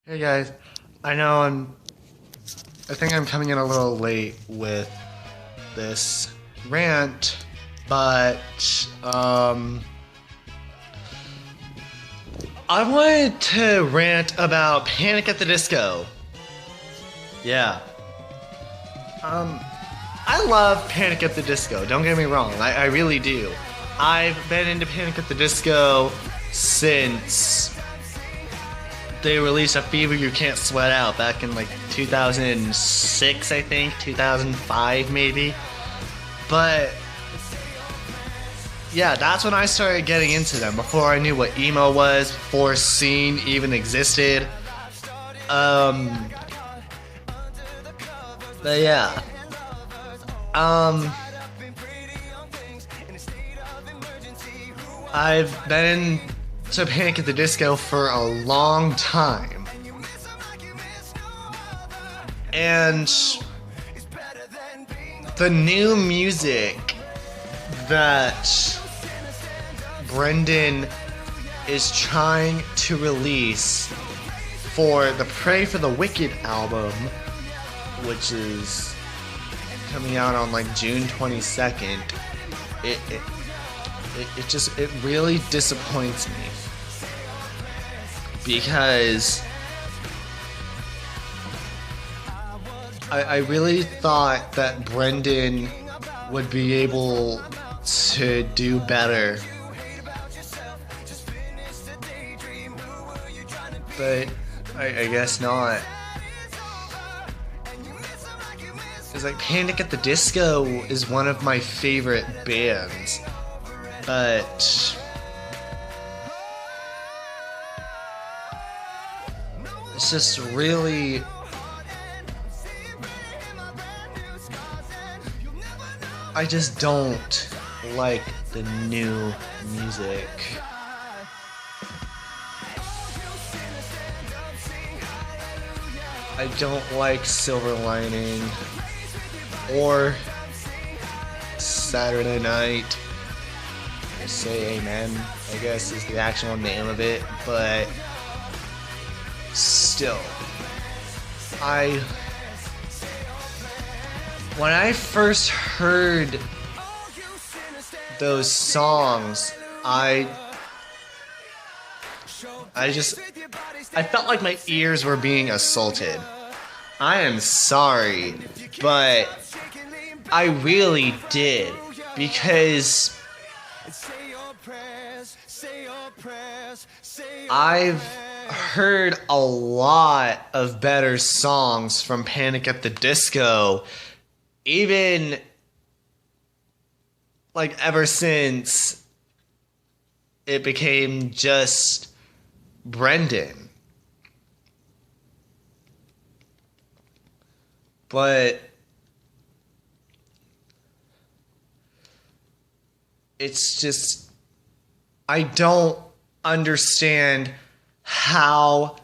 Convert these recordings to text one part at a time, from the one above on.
Hey guys, I know I think I'm coming in a little late with this rant, but I wanted to rant about Panic at the Disco. Yeah. I love Panic at the Disco, don't get me wrong, I really do. I've been into Panic at the Disco since they released A Fever You Can't Sweat Out back in like 2006, I think, 2005 maybe. But yeah, that's when I started getting into them, before I knew what emo was, before scene even existed. Um, but yeah. Um, I've been to Panic at the Disco for a long time. And the new music that Brendan is trying to release for the Pray for the Wicked album, which is coming out on like June 22nd, it really disappoints me, because I really thought that Brendan would be able to do better, but I guess not. Because like Panic at the Disco is one of my favorite bands, but it's just really, I just don't like the new music. I don't like Silver Lining or Saturday Night. Say Amen, I guess is the actual name of it, but still, when I first heard those songs, I felt like my ears were being assaulted. I am sorry, but I really did, because I've heard a lot of better songs from Panic at the Disco, even like ever since it became just Brendan. But it's just, I don't understand how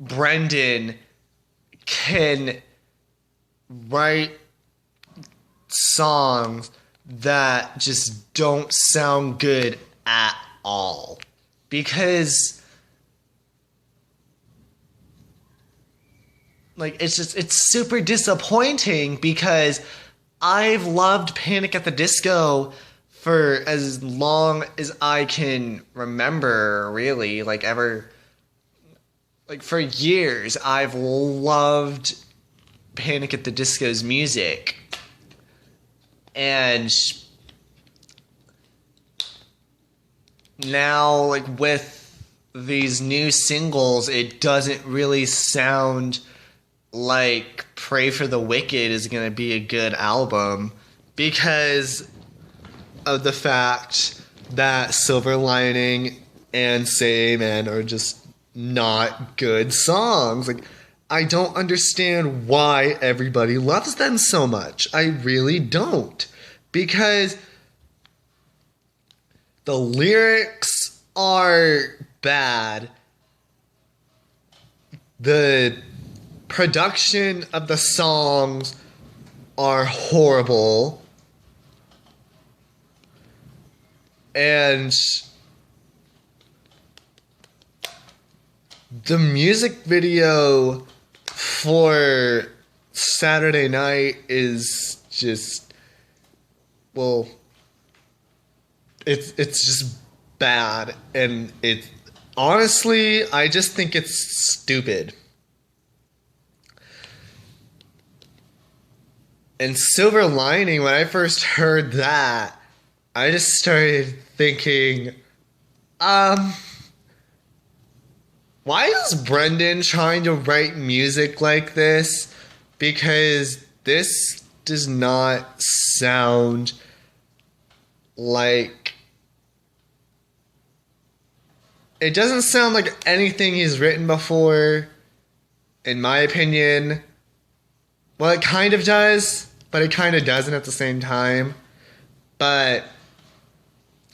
Brendan can write songs that just don't sound good at all. Because like it's super disappointing, because I've loved Panic at the Disco for as long as I can remember, really, like ever, like for years I've loved Panic at the Disco's music. And now, like with these new singles, it doesn't really sound like Pray for the Wicked is going to be a good album, because of the fact that Silver Lining and Say Amen are just not good songs. Like, I don't understand why everybody loves them so much. I really don't. Because the lyrics are bad. The production of the songs are horrible. And the music video for Saturday Night is just, well, it's just bad, and it honestly, I just think it's stupid. And Silver Lining, when I first heard that, I just started thinking, why is Brendan trying to write music like this? Because this does not sound like... It doesn't sound like anything he's written before, in my opinion. Well, it kind of does, but it kind of doesn't at the same time. But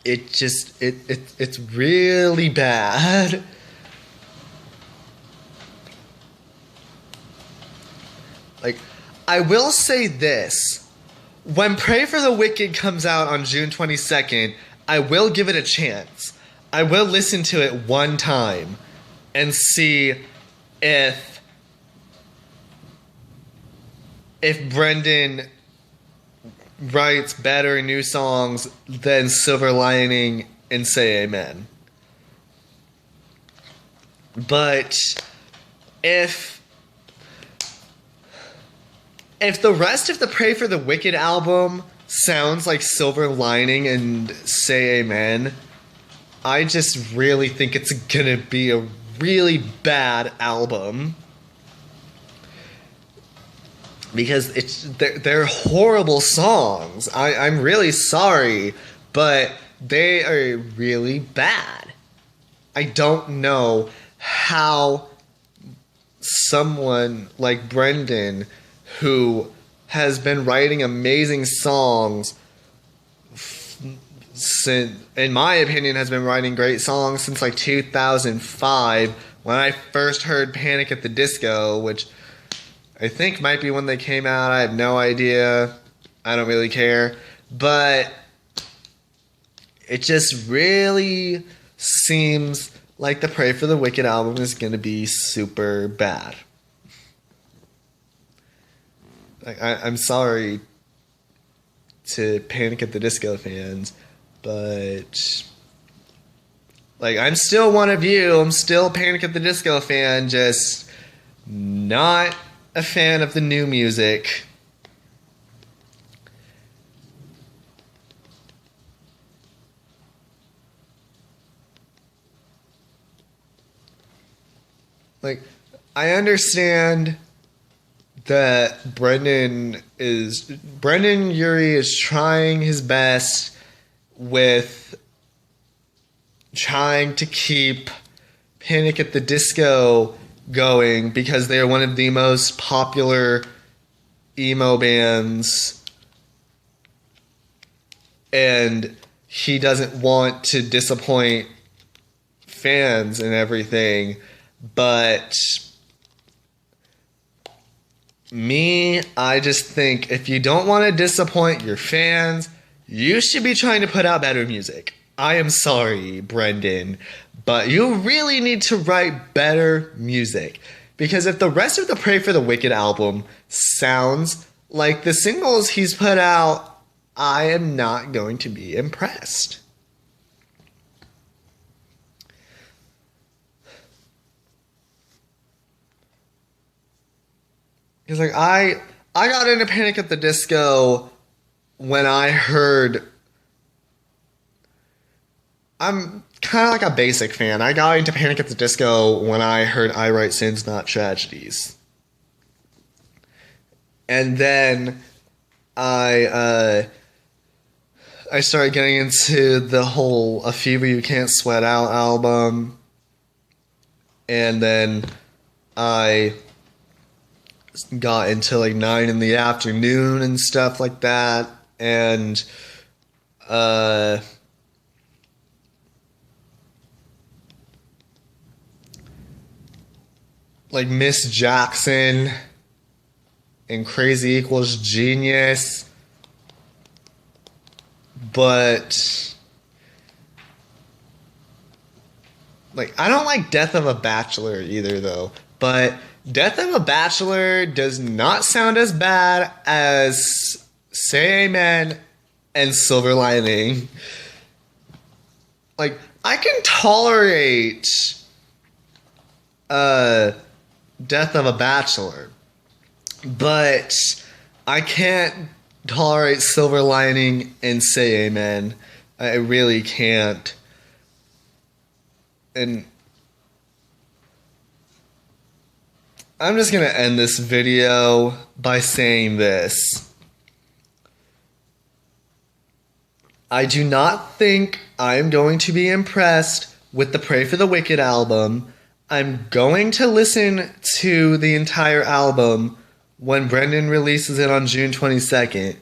it just, it's really bad. Like, I will say this. When Pray for the Wicked comes out on June 22nd, I will give it a chance. I will listen to it one time and see if Brendan writes better new songs than Silver Lining and Say Amen. But if the rest of the Pray for the Wicked album sounds like Silver Lining and Say Amen, I just really think it's gonna be a really bad album. Because they're horrible songs. I'm really sorry, but they are really bad. I don't know how someone like Brendan, who has been writing amazing songs since, in my opinion, has been writing great songs since like 2005, when I first heard Panic at the Disco, which I think might be when they came out. I have no idea. I don't really care. But it just really seems like the Pray for the Wicked album is going to be super bad. Like, I'm sorry to Panic at the Disco fans, but like, I'm still one of you. I'm still a Panic at the Disco fan, just not a fan of the new music. Like, I understand that Brendan Urie is trying his best with trying to keep Panic at the Disco going, because they are one of the most popular emo bands, and he doesn't want to disappoint fans and everything. But me, I just think if you don't want to disappoint your fans, you should be trying to put out better music. I am sorry, Brendan, but you really need to write better music. Because if the rest of the Pray for the Wicked album sounds like the singles he's put out, I am not going to be impressed. Because like I got into Panic at the Disco when I heard... I'm kind of like a basic fan. I got into Panic at the Disco when I heard I Write Sins, Not Tragedies. And then I started getting into the whole A Fever You Can't Sweat Out album. And then I got into like 9 in the Afternoon and stuff like that. And like Miss Jackson and Crazy Equals Genius. But like I don't like Death of a Bachelor either though, but Death of a Bachelor does not sound as bad as Say Amen and Silver Lining. Like I can tolerate Death of a Bachelor, but I can't tolerate Silver Lining and Say Amen. I really can't. And I'm just gonna end this video by saying this. I do not think I'm going to be impressed with the Pray for the Wicked album. I'm going to listen to the entire album when Brendan releases it on June 22nd,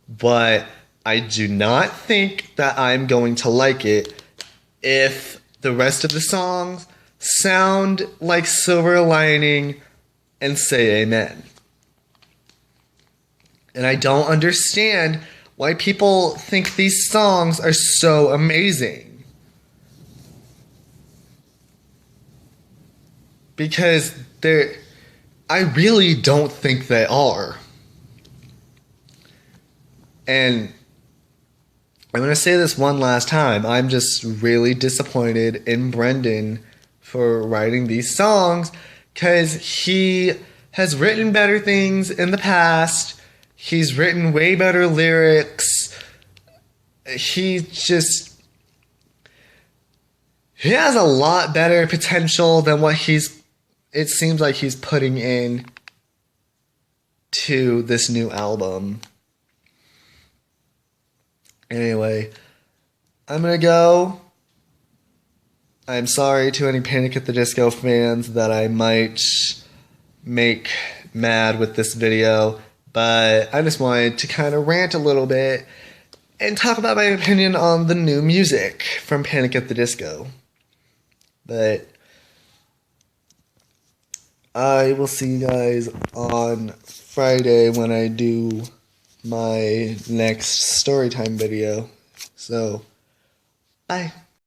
but I do not think that I'm going to like it if the rest of the songs sound like Silver Lining and Say Amen. And I don't understand why people think these songs are so amazing. Because I really don't think they are. And I'm going to say this one last time. I'm just really disappointed in Brendan for writing these songs because he has written better things in the past. He's written way better lyrics. He has a lot better potential than what it seems like he's putting in to this new album. Anyway, I'm gonna go. I'm sorry to any Panic at the Disco fans that I might make mad with this video, but I just wanted to kind of rant a little bit and talk about my opinion on the new music from Panic at the Disco. But I will see you guys on Friday when I do my next storytime video. So, bye.